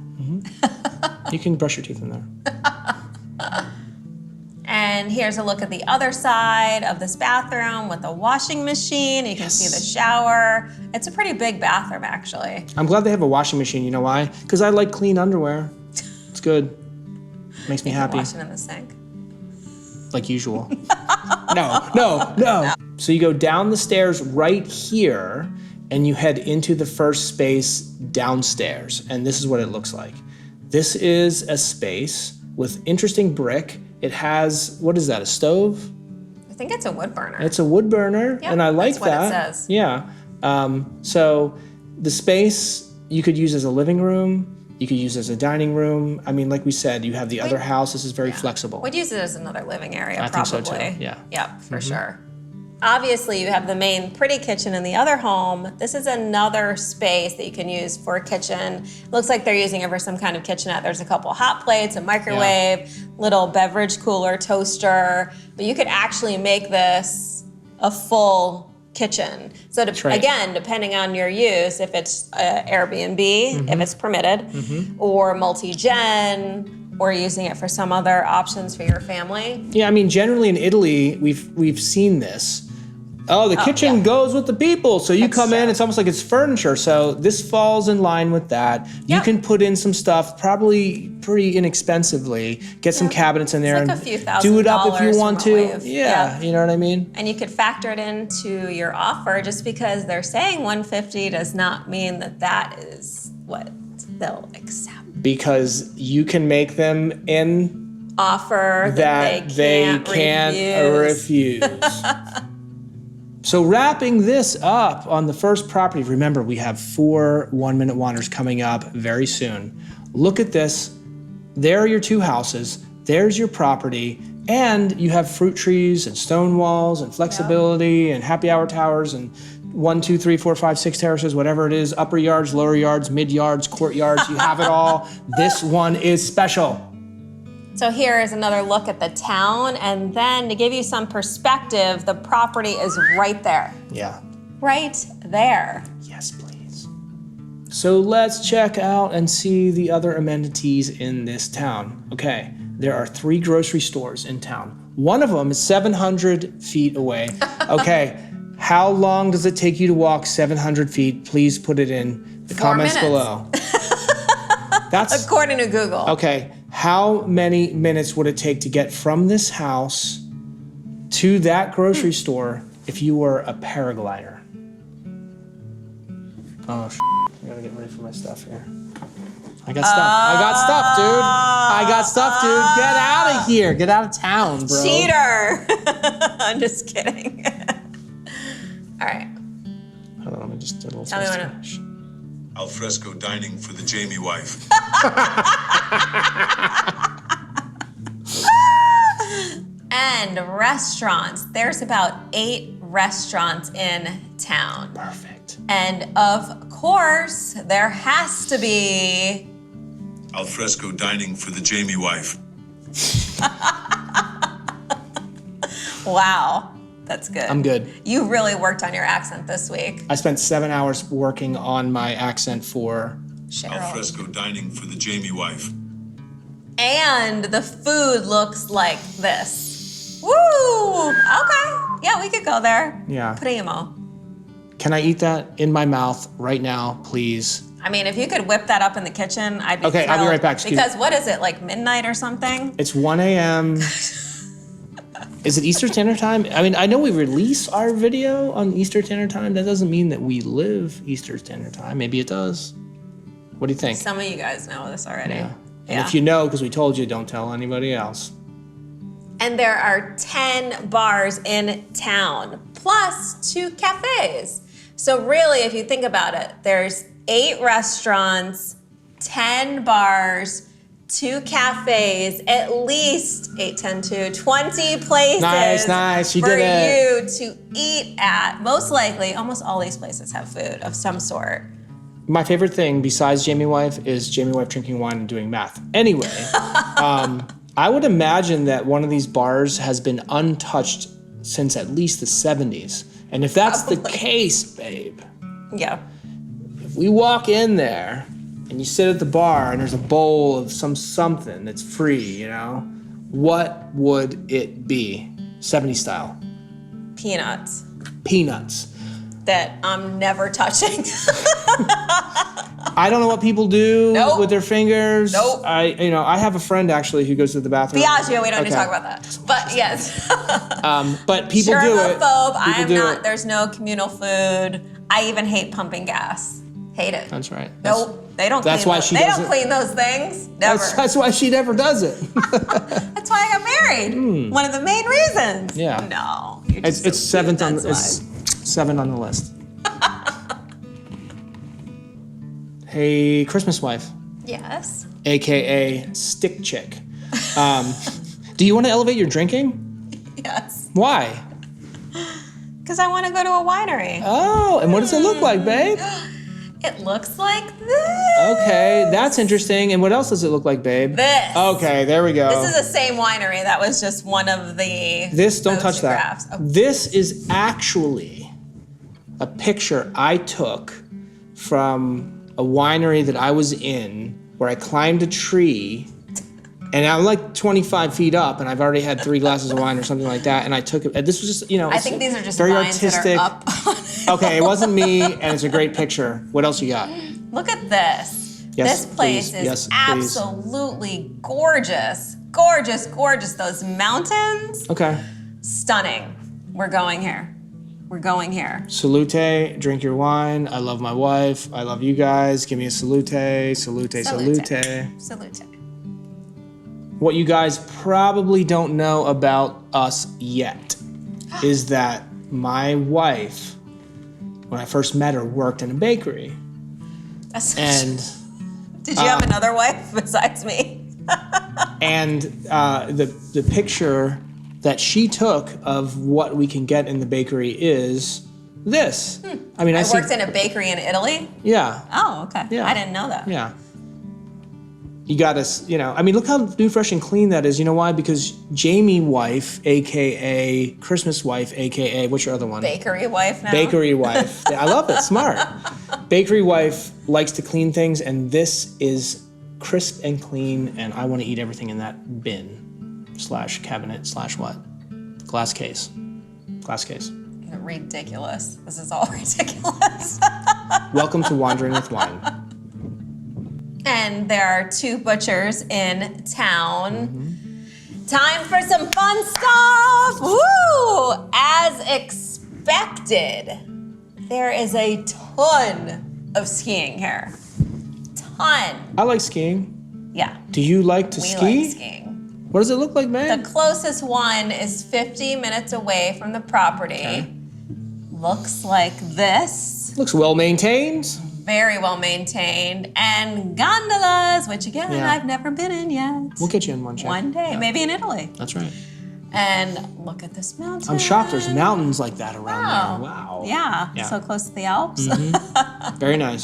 You can brush your teeth in there. And here's a look at the other side of this bathroom with a washing machine. You can see the shower. It's a pretty big bathroom, actually. I'm glad they have a washing machine. You know why? Because I like clean underwear. It's good. Makes me happy. Washing in the sink. Like usual. No. So you go down the stairs right here and you head into the first space downstairs. And this is what it looks like. This is a space with interesting brick. It has, what is that, a stove? I think it's a wood burner. It's a wood burner, Yep, and I like that's what it that. says. Yeah. So the space you could use as a living room. You could use it as a dining room. I mean, like we said, you have the other house. This is very flexible. Would use it as another living area, I probably. think so too, yeah. Yep, for sure. Obviously, you have the main pretty kitchen in the other home. This is another space that you can use for a kitchen. It looks like they're using it for some kind of kitchenette. There's a couple hot plates, a microwave, little beverage cooler, toaster. But you could actually make this a full kitchen. So right. again, depending on your use, if it's Airbnb, if it's permitted, or multi-gen, or using it for some other options for your family. Yeah, I mean, generally in Italy, we've seen this. Oh, the kitchen goes with the people. So you come in, it's almost like it's furniture. So this falls in line with that. You can put in some stuff, probably pretty inexpensively, get some cabinets in there It's like and a few $1,000s do it up if you want to. Yeah, you know what I mean? And you could factor it into your offer. Just because they're saying $150 does not mean that is what they'll accept. Because you can make them an offer that they can't refuse. So wrapping this up on the first property, remember we have 4 one-minute wonders coming up very soon. Look at this. There are your 2 houses. There's your property. And you have fruit trees and stone walls and flexibility and happy hour towers and 1, 2, 3, 4, 5, 6 terraces, whatever it is, upper yards, lower yards, mid yards, courtyards, you have it all. This one is special. So here is another look at the town, and then to give you some perspective, the property is right there. Yeah. Right there. Yes, please. So let's check out and see the other amenities in this town. Okay, there are 3 grocery stores in town. One of them is 700 feet away. Okay, how long does it take you to walk 700 feet? Please put it in the 4 comments minutes. below. That's according to Google. Okay, how many minutes would it take to get from this house to that grocery store if you were a paraglider? Oh, I gotta get ready for my stuff here. I got stuff, dude. I got stuff, dude. Get out of here. Get out of town, bro. Cheater. I'm just kidding. All right. Hold on, let me just do a little Tell me when Spanish. Alfresco dining for the Jamie wife. And restaurants. There's about 8 restaurants in town. Perfect. And of course, there has to be Alfresco dining for the Jamie wife. Wow. That's good. I'm good. You really worked on your accent this week. I spent 7 hours working on my accent for Cheryl. Alfresco dining for the Jamie wife. And the food looks like this. Woo! Okay. Yeah, we could go there. Yeah. Primo. Can I eat that in my mouth right now, please? I mean, if you could whip that up in the kitchen, I'd be Okay, I'll be thrilled. right back. Excuse Because what is it, like midnight or something? It's 1 a.m. Is it Eastern Standard Time? I mean, I know we release our video on Eastern Standard Time. That doesn't mean that we live Eastern Standard Time. Maybe it does. What do you think? Some of you guys know this already. Yeah. And if you know, because we told you, don't tell anybody else. And there are 10 bars in town, plus 2 cafes. So really, if you think about it, there's 8 restaurants, 10 bars, 2 cafes, at least 8, 10, 2, 20 places Nice. You for did it. you to eat at. Most likely, almost all these places have food of some sort. My favorite thing besides Jamie Wife is Jamie Wife drinking wine and doing math. Anyway, I would imagine that one of these bars has been untouched since at least the 70s. And if that's the case, babe, Yeah. if we walk in there and you sit at the bar and there's a bowl of something that's free, you know, what would it be? 70s style. Peanuts Peanuts. that I'm never touching. I don't know what people do Nope. with their fingers. Nope. I have a friend actually who goes to the bathroom. Biaggio, we don't need to Okay. talk about that. But yes. But people do it. Germaphobe. I People am do not. it. There's no communal food. I even hate pumping gas. Hate it. That's right. Nope. They don't. that's clean why those. she They doesn't- don't clean those things. Never. That's why she never does it. That's why I got married. One of the main reasons. Yeah. No. You're just it's so cute, seventh on that's it's why. 7 on the list. Hey, Christmas wife, Yes. aka stick chick. Do you want to elevate your drinking? Yes. Why? Because I want to go to a winery. Oh, and what does it look like, babe? It looks like this. Okay, that's interesting. And what else does it look like, babe? This. Okay, there we go. This is the same winery. That was just one of the. This, don't touch that. photographs. Oh, This is actually a picture I took from a winery that I was in where I climbed a tree And I'm like 25 feet up, and I've already had 3 glasses of wine or something like that. And I took it. This was just, I think these are just very vines artistic. that are up. Okay, it wasn't me, and it's a great picture. What else you got? Look at this. Yes, This place please. is Yes, please. absolutely gorgeous. Gorgeous, gorgeous. Those mountains, Okay. stunning. We're going here. We're going here. Salute, drink your wine. I love my wife. I love you guys. Give me a salute, salute, salute. Salute. What you guys probably don't know about us yet is that my wife, when I first met her, worked in a bakery. And did you have another wife besides me? and the picture that she took of what we can get in the bakery is this. I mean, I worked in a bakery in Italy. Yeah. Oh, okay. Yeah. I didn't know that. Yeah. You got us, I mean, look how new, fresh, and clean that is. You know why? Because Jamie wife, AKA Christmas wife, AKA, what's your other one? Bakery wife now. Bakery wife. I love it. Smart. Bakery wife likes to clean things, and this is crisp and clean, and I want to eat everything in that bin / cabinet / what? Glass case. Glass case. Ridiculous. This is all ridiculous. Welcome to Wandering with Wine. And there are 2 butchers in town. Time for some fun stuff. Woo! As expected, there is a ton of skiing here. Ton. I like skiing. Yeah. Do you like to We ski? like skiing. What does it look like, man? The closest one is 50 minutes away from the property. Okay. Looks like this. Looks well maintained. Very well maintained. And gondolas, which again, Yeah. I've never been in yet. We'll get you in one, Jack. One day, Yeah. maybe in Italy. That's right. And look at this mountain. I'm shocked there's mountains like that around Wow. there. Wow. Yeah, Yeah. so close to the Alps. Very nice.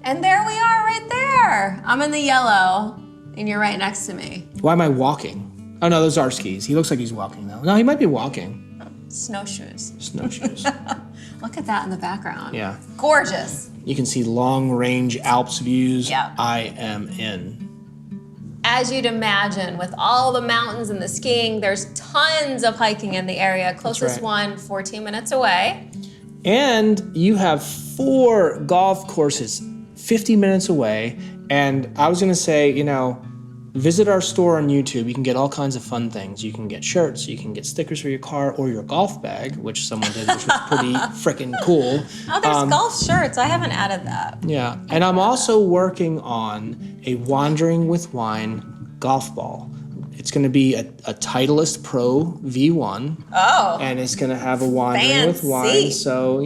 And there we are right there. I'm in the yellow, and you're right next to me. Why am I walking? Oh, no, those are skis. He looks like he's walking, though. No, he might be walking. Snowshoes. Snowshoes. Look at that in the background. Yeah. Gorgeous. You can see long-range Alps views. Yeah. I am in. As you'd imagine, with all the mountains and the skiing, there's tons of hiking in the area. Closest right. one, 14 minutes away. And you have 4 golf courses 50 minutes away. And I was going to say, visit our store on YouTube. You can get all kinds of fun things. You can get shirts, you can get stickers for your car or your golf bag, which someone did, which was pretty freaking cool. Oh, there's golf shirts. I haven't added that. Yeah, and I'm also working on a Wandering with Wine golf ball. It's going to be a Titleist Pro V1. Oh. And it's going to have a Wandering with Wine. Fancy. So,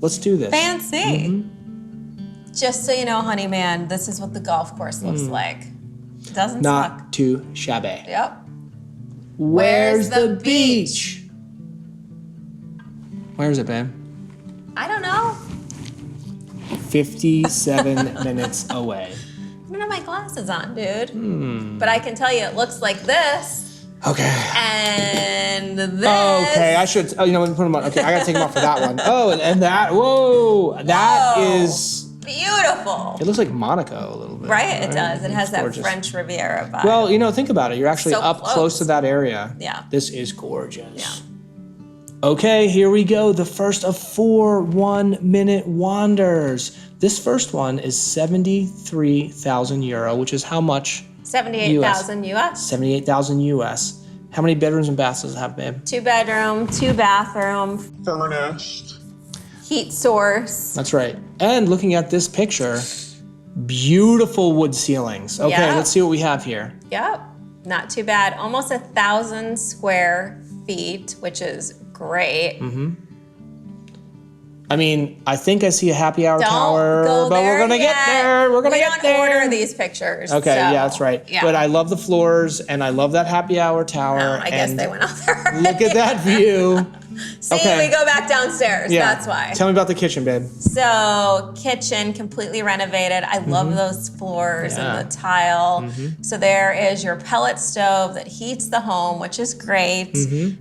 let's do this. Fancy. Just so you know, honey man, this is what the golf course looks like. Doesn't suck. Not too shabby. Yep. Where's the beach? Where is it, babe? I don't know. 57 minutes away. I don't have my glasses on, dude. But I can tell you it looks like this Okay. and this. Okay, I should. Oh, put them on. Okay, I gotta take them off for that one. Oh, and that. Whoa, that Whoa. is. Beautiful. It looks like Monaco a little bit. Right? It does. It has It's that gorgeous. French Riviera vibe. Well, think about it. You're actually So up close to that area. Yeah. This is gorgeous. Yeah. Okay, here we go. The first of 4 1-minute wanders. This first one is 73,000 euro, which is how much? 78,000 US. 78,000 US. How many bedrooms and baths does it have, babe? 2 bedroom, 2 bathroom, Furnished. heat source. That's right. And looking at this picture, beautiful wood ceilings. Okay, Yeah. let's see what we have here. Yep. Not too bad. Almost 1,000 square feet, which is great. I mean, I think I see a happy hour Don't tower, go but there we're gonna yet. get there. We're gonna we get don't there. order these pictures. Okay, so, yeah, that's right. Yeah. But I love the floors and I love that happy hour tower. I guess and they went out there. Look at that view. See, Okay. we go back downstairs. Yeah. That's why. Tell me about the kitchen, babe. So, kitchen completely renovated. I love those floors Yeah. and the tile. So there is your pellet stove that heats the home, which is great.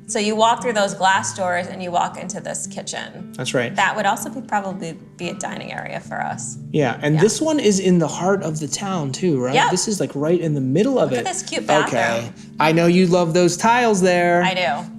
So you walk through those glass doors and you walk into this kitchen. That's right. That would also probably be a dining area for us. Yeah, and this one is in the heart of the town too, right? Yep. This is like right in the middle of Look it. at this cute bathroom. Okay. I know you love those tiles there. I do.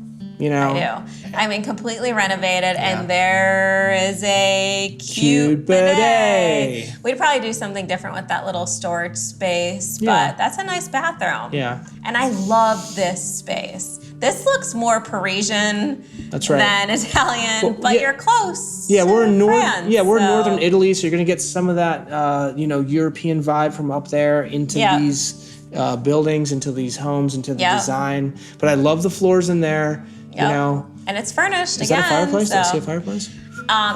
You know. I do. I mean, completely renovated, and there is a Cute cute bidet. bidet. We'd probably do something different with that little storage space, Yeah. but that's a nice bathroom. Yeah. And I love this space. This looks more Parisian That's right. than Italian, Well, but yeah. you're close. Yeah, we're to in France, we're in so- northern Italy, so you're gonna get some of that European vibe from up there into Yeah. these buildings, into these homes, into the Yeah. design. But I love the floors in there. You Yep. know. And it's furnished Is again. that a fireplace? Did I so- see a fireplace?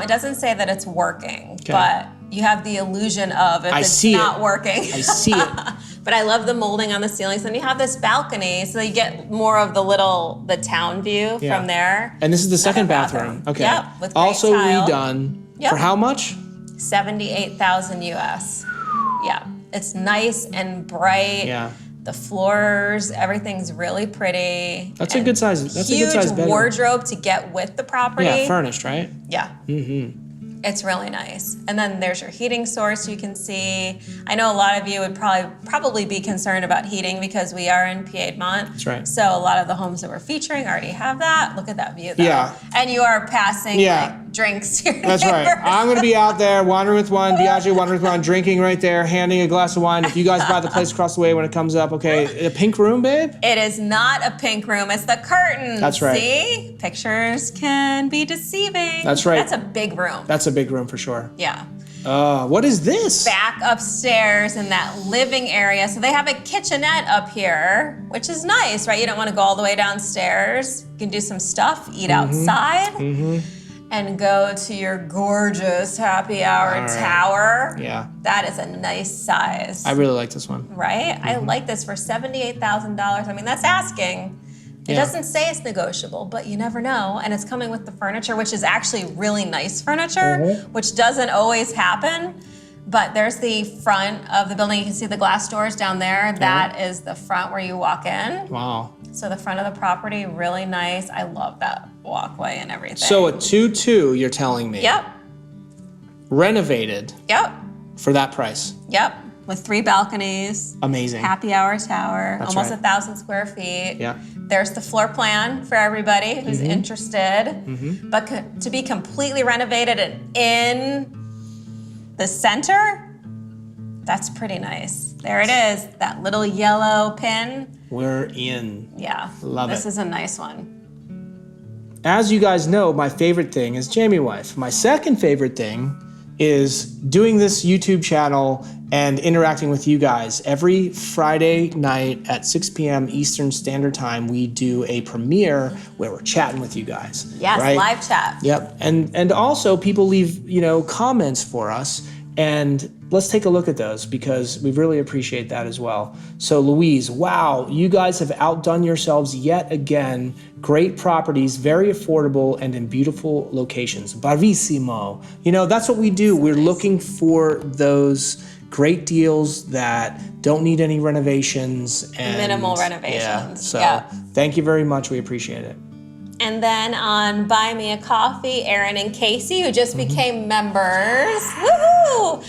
It doesn't say that it's working, Okay. but you have the illusion of if I it's see it. not working. I see it. But I love the molding on the ceilings. And you have this balcony, so you get more of the town view Yeah. from there. And this is the second bathroom. bathroom. Okay. Yep, with great also tile. redone. Yep. For how much? 78,000 US. Yeah, it's nice and bright. Yeah. The floors, everything's really pretty. That's a and good size. That's a huge good size bedroom. wardrobe to get with the property. Yeah, furnished, right? Yeah. It's really nice. And then there's your heating source you can see. I know a lot of you would probably be concerned about heating because we are in Piedmont. That's right. So a lot of the homes that we're featuring already have that. Look at that view though. Yeah. And you are passing Yeah. like drinks to your That's right. neighbors. I'm going to be out there wandering with one, Biaggio wandering with one, drinking right there, handing a glass of wine. If you guys buy the place across the way when it comes up, okay. A pink room, babe? It is not a pink room, it's the curtains. That's right. See? Pictures can be deceiving. That's right. That's a big room. That's a big room for sure. Yeah. What is this? Back upstairs in that living area. So they have a kitchenette up here, which is nice, right? You don't want to go all the way downstairs. You can do some stuff, eat outside, and go to your gorgeous happy hour All right. tower. Yeah. That is a nice size, I really like this one. right? I like this for $78,000. I mean, that's asking. It Yeah. doesn't say it's negotiable, but you never know. And it's coming with the furniture, which is actually really nice furniture, which doesn't always happen. But there's the front of the building. You can see the glass doors down there. That is the front where you walk in. Wow. So the front of the property, really nice. I love that walkway and everything. So a 2-2, you're telling me. Yep, Renovated yep, for that price. yep. With 3 balconies. Amazing. Happy hour tower, That's almost right. 1,000 square feet. Yeah. There's the floor plan for everybody who's interested. But to be completely renovated and in the center, that's pretty nice. There it is, that little yellow pin. We're in. Yeah, Love this it. is a nice one. As you guys know, my favorite thing is Jaime Wife. My second favorite thing is doing this YouTube channel and interacting with you guys. Every Friday night at 6 p.m. Eastern Standard Time, we do a premiere where we're chatting with you guys. Yes, right? live chat. Yep, and also people leave comments for us, and let's take a look at those because we really appreciate that as well. So Louise, wow, you guys have outdone yourselves yet again. Great properties, very affordable, and in beautiful locations. Bravissimo. That's what we do. We're looking for those great deals that don't need any renovations. And Minimal renovations. Yeah, so Yeah. thank you very much. We appreciate it. And then on Buy Me a Coffee, Aaron and Casey, who just became members. Woohoo!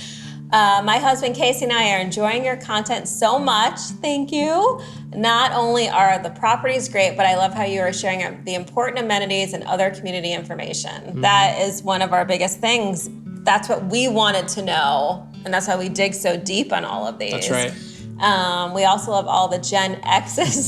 My husband Casey and I are enjoying your content so much. Thank you. Not only are the properties great, but I love how you are sharing the important amenities and other community information. That is one of our biggest things. That's what we wanted to know, and that's why we dig so deep on all of these. That's right. We also love all the Gen X's.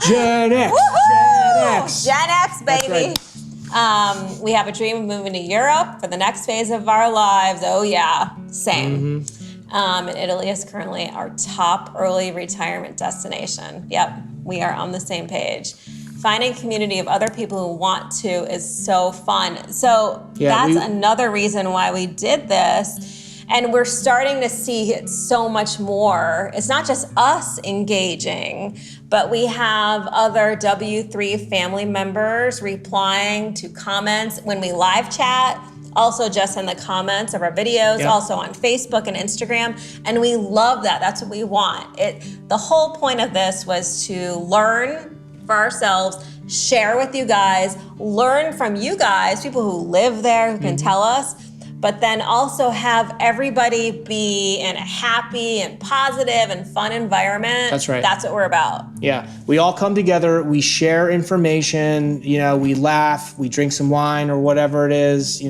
Gen X. Woohoo! Gen X. Gen X, baby. right. We have a dream of moving to Europe for the next phase of our lives. Oh yeah, same. And Italy is currently our top early retirement destination. Yep, we are on the same page. Finding a community of other people who want to is so fun. So Yeah, that's another reason why we did this. And we're starting to see it so much more. It's not just us engaging, but we have other W3 family members replying to comments when we live chat, also just in the comments of our videos, also on Facebook and Instagram. And we love that. That's what we want. The whole point of this was to learn for ourselves, share with you guys, learn from you guys, people who live there, who can tell us, but then also have everybody be in a happy and positive and fun environment. That's right. That's what we're about. Yeah, we all come together, we share information, we laugh, we drink some wine or whatever it is,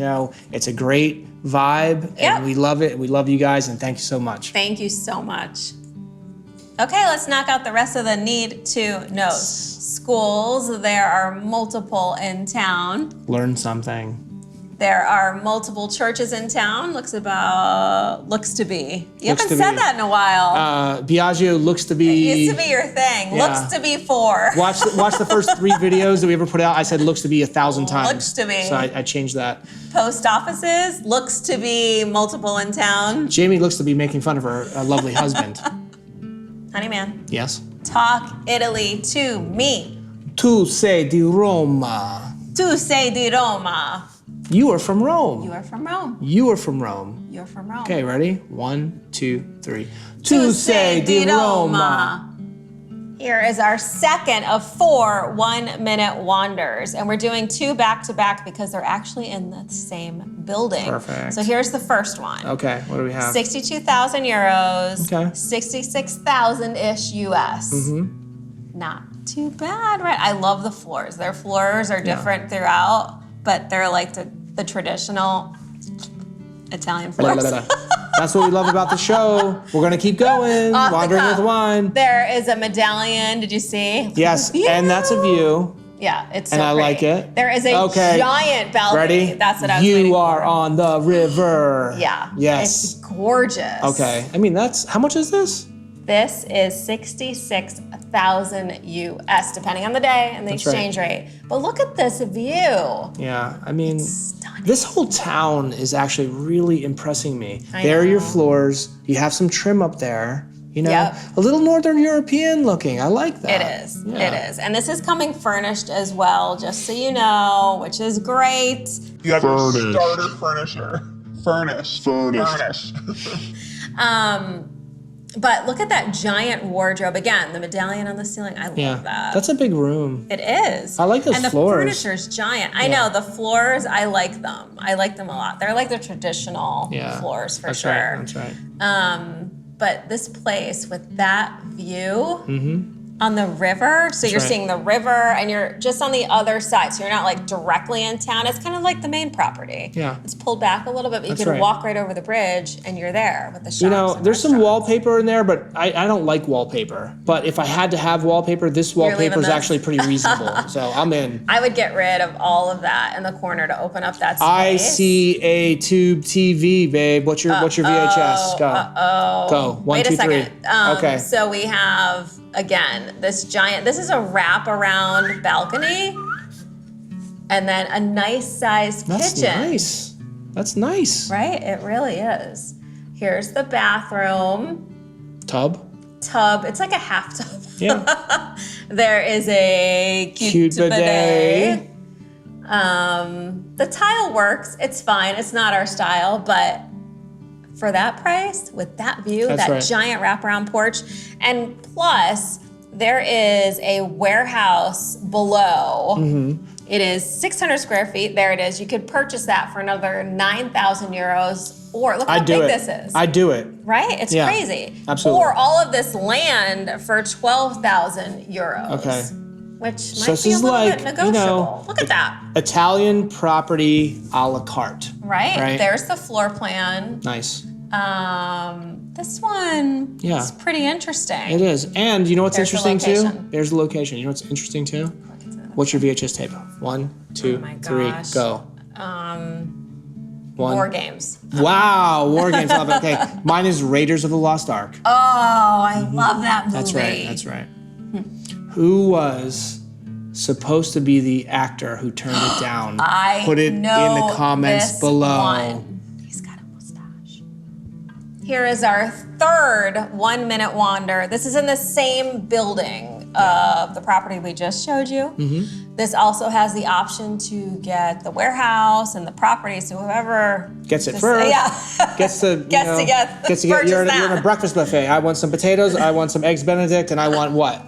it's a great vibe and we love it. We love you guys and thank you so much. Thank you so much. Okay, let's knock out the rest of the need to knows. Schools, there are multiple in town. Learn something. There are multiple churches in town. Looks to be. You haven't said that in a while. Biaggio looks to be. It used to be your thing. Yeah. Looks to be 4. Watch the first 3 videos that we ever put out. I said looks to be 1,000 times. Looks to be. So I changed that. Post offices, looks to be multiple in town. Jamie looks to be making fun of her lovely husband. Honey man. Yes. Talk Italy to me. Tu sei di Roma. Tu sei di Roma. You are from Rome. You are from Rome. You are from Rome. You're from Rome. Okay, ready? 1, 2, 3. Tu sei di Roma. Here is our second of 4 one-minute wanders. And we're doing 2 back-to-back because they're actually in the same building. Perfect. So here's the first one. Okay, what do we have? 62,000 euros. Okay. 66,000-ish US. Not too bad, right? I love the floors. Their floors are different throughout, but they're like the traditional Italian floors. That's what we love about the show. We're gonna keep going, wandering with wine. There is a medallion. Did you see? Yes, and that's a view. Yeah, it's so and I pretty. like it. There is a giant balcony. Ready? That's what I was waiting You are for. on the river. Yeah. Yes. It's gorgeous. Okay. I mean, how much is this? This is 66,000 US, depending on the day and the exchange rate. But look at this view. Yeah, I mean, Stunning. this whole town is actually really impressing me. I There are your know. floors. You have some trim up there. Yep. A little Northern European looking. I like that. It is. It is. And this is coming furnished as well, just so you know, which is great. You have your starter furniture. Furnish. But look at that giant wardrobe. Again, the medallion on the ceiling. I love that. That's a big room. It is. I like those and the floors. furniture's giant. I know, the floors, I like them. I like them a lot. They're like the traditional floors for sure. That's right. But this place with that view on the river, so you're seeing the river and you're just on the other side, so you're not like directly in town. It's kind of like the main property. Yeah. It's pulled back a little bit, but you can walk right over the bridge and you're there with the shops. There's some wallpaper in there, but I don't like wallpaper. But if I had to have wallpaper, this wallpaper is actually pretty reasonable. So I'm in. I would get rid of all of that in the corner to open up that space. I see a tube TV, babe. What's your VHS? Go. Go. 1, Wait 2, a 3. second. Okay. So we have, again, this is a wrap-around balcony, and then a nice-sized kitchen. That's nice. That's nice. Right? It really is. Here's the bathroom. Tub. It's like a half tub. Yeah. There is a cute bidet. The tile works. It's fine. It's not our style, but for that price, with that view, giant wraparound porch, and plus, there is a warehouse below. It is 600 square feet. There it is. You could purchase that for another 9,000 euros. Or look how big this is. I'd do it. Right? It's crazy. Absolutely. Or all of this land for 12,000 euros. Okay. Which might be a little bit negotiable. Look at that. Italian property a la carte. Right? There's the floor plan. Nice. This one is pretty interesting. It is. And you know what's interesting too? There's the location. You know what's interesting too? What's your VHS tape? 1, 2, 3, go. War Games. Wow, War Games. Love it. Okay, mine is Raiders of the Lost Ark. Oh, I love that movie. That's right. Who was supposed to be the actor who turned it down? Put it in the comments below. He's got a mustache. Here is our third 1 minute wander. This is in the same building of the property we just showed you. This also has the option to get the warehouse and the property. So whoever gets it first, gets to get you're in a breakfast buffet. I want some potatoes, I want some eggs Benedict, and I want what?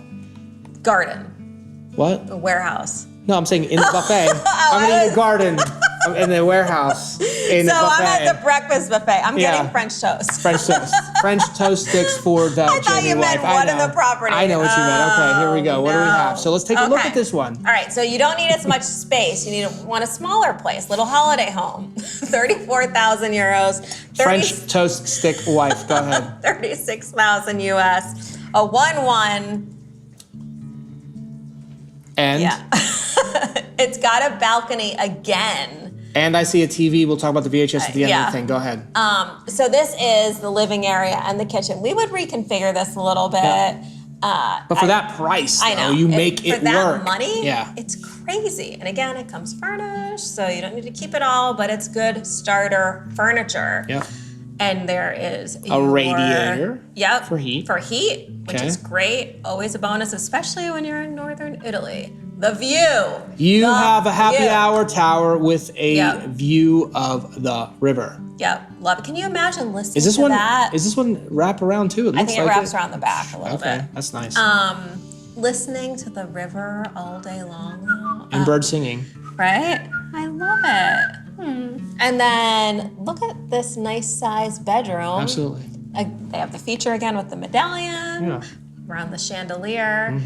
Garden. What? The warehouse. No, I'm saying in the buffet. I'm gonna eat your garden. I'm in the warehouse. In the buffet. I'm at the breakfast buffet. I'm getting French toast. French toast. French toast sticks for the I thought you meant one in the property. I know what you meant. Okay, here we go. What do we have? So let's take a look at this one. All right, so you don't need as much space. You want a smaller place, little holiday home. 34,000 euros. French toast stick wife. Go ahead. 36,000 US. A 1-1. And? Yeah. It's got a balcony again. And I see a TV. We'll talk about the VHS at the end of the thing. Go ahead. So this is the living area and the kitchen. We would reconfigure this a little bit. Yeah. But for that price, I know. You make it work. For that money, yeah. It's crazy. And again, it comes furnished, so you don't need to keep it all, but it's good starter furniture. Yep. And there is a radiator. Yep. For heat. For heat, which is great. Always a bonus, especially when you're in northern Italy. The view. You have a happy hour tower with a view of the river. Yep, love it. Can you imagine listening Is this to one? that? Is this one wrap around too? I think it wraps around the back a little bit. Okay, that's nice. Listening to the river all day long, though. And bird singing. Right? I love it. And then look at this nice size bedroom. Absolutely. They have the feature again with the medallion. Yeah. Around the chandelier.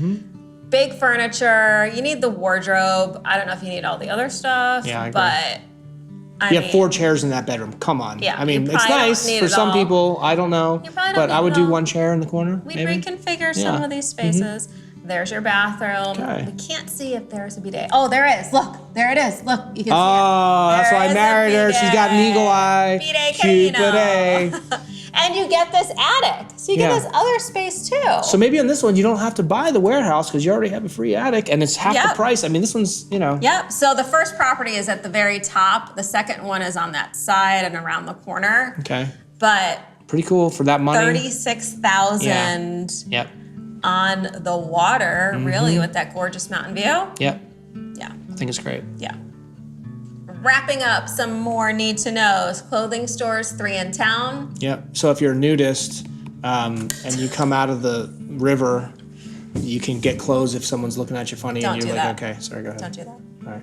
Big furniture. You need the wardrobe. I don't know if you need all the other stuff. Yeah, I agree. But you have 4 chairs in that bedroom. Come on. Yeah, I mean, you it's probably nice don't need for it some all. people. I don't know. You probably don't but need I would it do all. 1 chair in the corner. We'd maybe. reconfigure some of these spaces. There's your bathroom. Okay. We can't see if there's a bidet. Oh, there is. Look, there it is. Look, you can see it. Oh, that's why I married her. She's got an eagle eye. Bidet Cute Carino. bidet. And you get this attic. So you get this other space too. So maybe on this one, you don't have to buy the warehouse because you already have a free attic and it's half the price. I mean, this one's, Yep. So the first property is at the very top. The second one is on that side and around the corner. Okay. But pretty cool for that money. 36,000 Yep. on the water, really, with that gorgeous mountain view. Yep. Yeah. I think it's great. Yeah. Wrapping up some more need to knows. Clothing stores, 3 in town. Yep. So if you're a nudist and you come out of the river, you can get clothes if someone's looking at you funny Don't and you're do like, that. okay, sorry, go ahead. Don't do that. All right.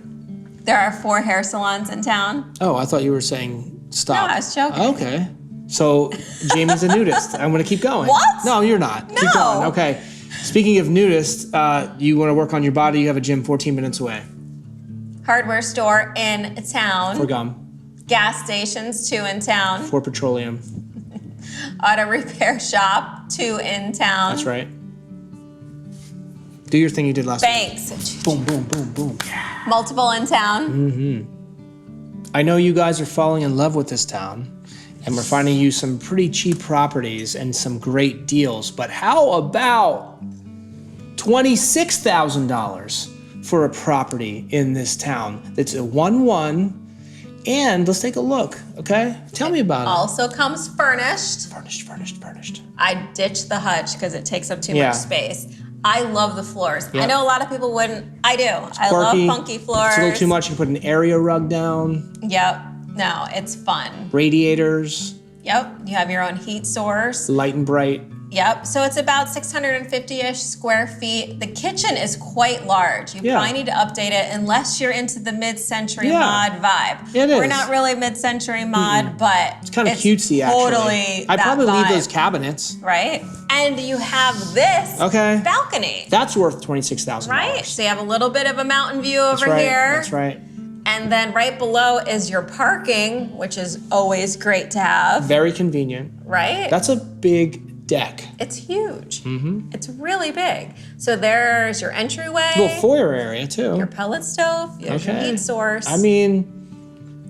There are 4 hair salons in town. Oh, I thought you were saying stop. No, I was joking. Okay. So Jamie's a nudist. I'm going to keep going. What? No, you're not. Keep No. going. Okay. Speaking of nudists, you want to work on your body, you have a gym 14 minutes away. Hardware store in town. For gum. Gas stations, 2 in town. For petroleum. Auto repair shop, 2 in town. That's right. Do your thing you did last week. Banks, Boom, boom, boom, boom. multiple in town. I know you guys are falling in love with this town, and we're finding you some pretty cheap properties and some great deals. But how about $26,000 for a property in this town that's a 1-1? And let's take a look, okay? Tell me about it. Also comes furnished. Furnished. I ditched the hutch because it takes up too Yeah. much space. I love the floors. Yep. I know a lot of people wouldn't. I do. I love Quirky. funky floors. It's a little too much. You put an area rug down, Yep. No, it's fun. radiators, Yep. You have your own heat source. light and bright. Yep. So it's about 650-ish square feet. The kitchen is quite large. You Yeah. probably need to update it unless you're into the mid-century Yeah. mod vibe. It We're is. not really mid-century mod, but It's kind of cutesy, actually. Totally. I'd that probably leave vibe, those cabinets. right? And you have this Okay. balcony. That's worth $26,000. Right. So you have a little bit of a mountain view over That's right. here. That's right. And then right below is your parking, which is always great to have. Very convenient. Right? That's a big deck. It's huge. It's really big. So there's your entryway, Little foyer area too. your pellet stove, there's your heat source. I mean,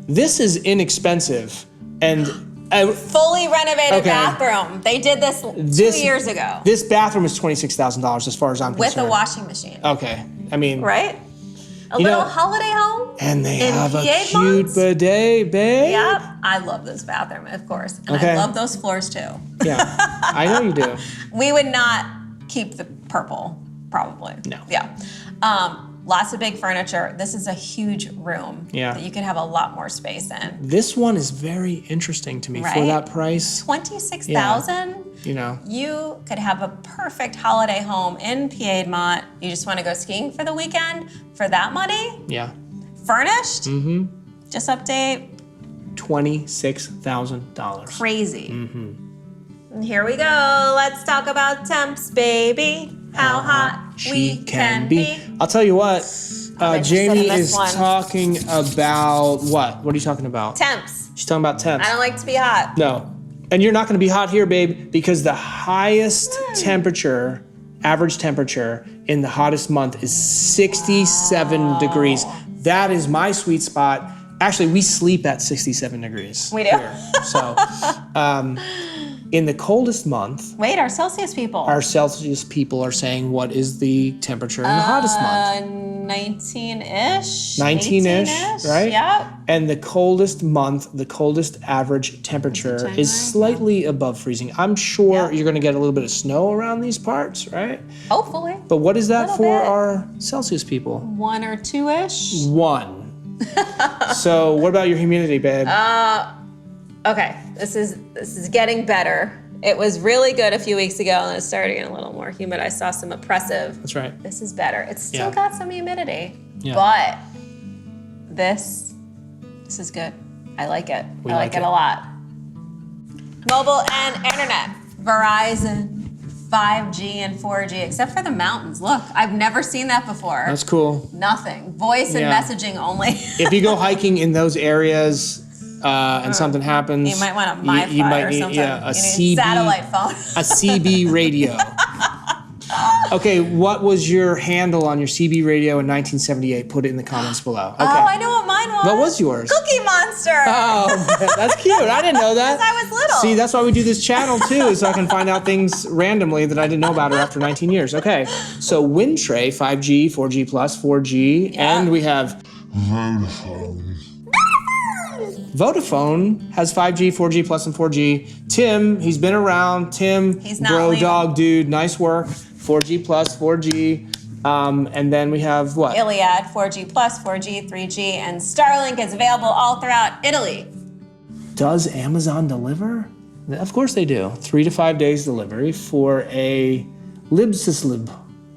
this is inexpensive and fully renovated Okay. bathroom. They did this 2 years ago This bathroom is $26,000 as far as I'm with concerned. a washing machine. Okay. I mean, Right? A little holiday home. And they in have a Piedmont. cute bidet, babe. Yep. I love this bathroom, of course. And Okay. I love those floors too. Yeah, I know you do. We would not keep the purple, probably. No. Yeah. Lots of big furniture. This is a huge room that you could have a lot more space in. This one is very interesting to me for Right? that price. $26,000. You know, You could have a perfect holiday home in Piedmont. You just want to go skiing for the weekend for that money? yeah, Furnished? Mm-hmm. Just update. $26,000. Crazy. And here we go. Let's talk about temps, baby. How hot we can be. I'll tell you what, interested in Jamie this is one. talking about what? What are you talking about? Temps. She's talking about temps. I don't like to be hot. No. And you're not going to be hot here, babe, because the highest temperature, average temperature in the hottest month is 67 degrees. That is my sweet spot. Actually, we sleep at 67 degrees. We do? Here. So, in the coldest month, Wait, our Celsius people. our Celsius people are saying what is the temperature in the hottest month? 19-ish. 19-ish, right? Yep. And the coldest month, the coldest average temperature is slightly above freezing. I'm sure you're going to get a little bit of snow around these parts, right? Hopefully. But what is that Little for bit. our Celsius people? 1 or 2-ish. 1. So what about your humidity, babe? Okay, this is getting better. It was really good a few weeks ago, and it started getting a little more humid. I saw some oppressive. That's right. This is better. It's still Yeah. got some humidity, Yeah. but this is good. I like it. We I like like it it. a lot. Mobile and internet. Verizon, 5G and 4G, except for the mountains. Look, I've never seen that before. That's cool. Nothing. Voice and Yeah. messaging only. If you go hiking in those areas and something happens, You might want a MiFi or something. Yeah, a you need CB, a satellite phone. a CB radio. Okay, what was your handle on your CB radio in 1978? Put it in the comments below. Okay. Oh, I know what mine was. What was yours? Cookie Monster. Oh, that's cute. I didn't know that. Since I was little. See, that's why we do this channel too, so I can find out things randomly that I didn't know about her after 19 years. Okay, so Windtray, 5G, 4G plus, 4G, and we have Vodafone has 5G, 4G plus, and 4G. Tim, he's been around. Tim, He's not bro leaving. dog dude, nice work. 4G plus, 4G. And then we have what? Iliad, 4G plus, 4G, 3G, and Starlink is available all throughout Italy. Does Amazon deliver? Of course they do. 3 to 5 days delivery for a listless lib.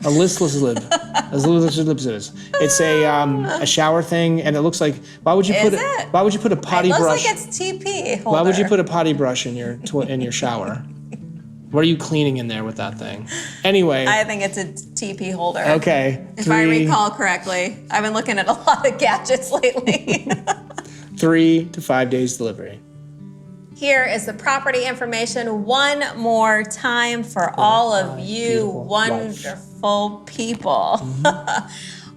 A listless lib. As listless lib is. It's a shower thing, and it looks like. Why would you put Is it? Why would you put a potty It looks brush? like it's TP holder. Why would you put a potty brush in your shower? What are you cleaning in there with that thing? Anyway. I think it's a TP holder. Okay. If I recall correctly. I've been looking at a lot of gadgets lately. 3 to 5 days delivery. Here is the property information one more time for all of you beautiful wonderful people.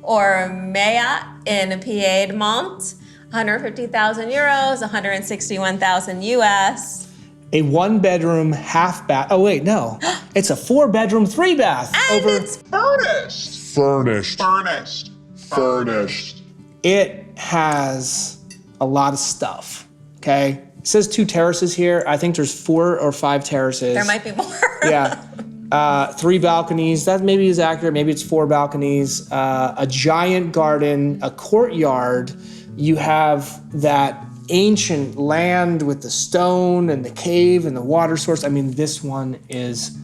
Ormea in Piedmont, 150,000 euros, 161,000 US. A 1-bedroom, half bath. Oh wait, no. It's a 4-bedroom, 3-bath. And it's Furnished. Furnished. Furnished. Furnished. It has a lot of stuff. Okay. It says 2 terraces here. I think there's 4 or 5 terraces. there might be more. Yeah. 3 balconies. That maybe is accurate. Maybe it's 4 balconies. A giant garden, a courtyard. You have that ancient land with the stone and the cave and the water source. I mean, this one is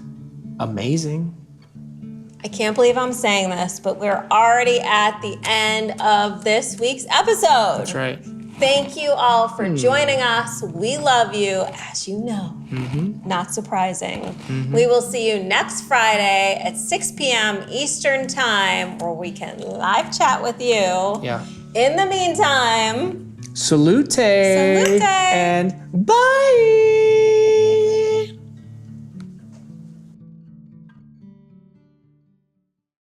amazing. I can't believe I'm saying this, but we're already at the end of this week's episode. That's right. Thank you all for joining us. We love you, as you know. Not surprising. We will see you next Friday at 6 p.m. Eastern Time, where we can live chat with you. Yeah. In the meantime, Salute. Salute. And bye.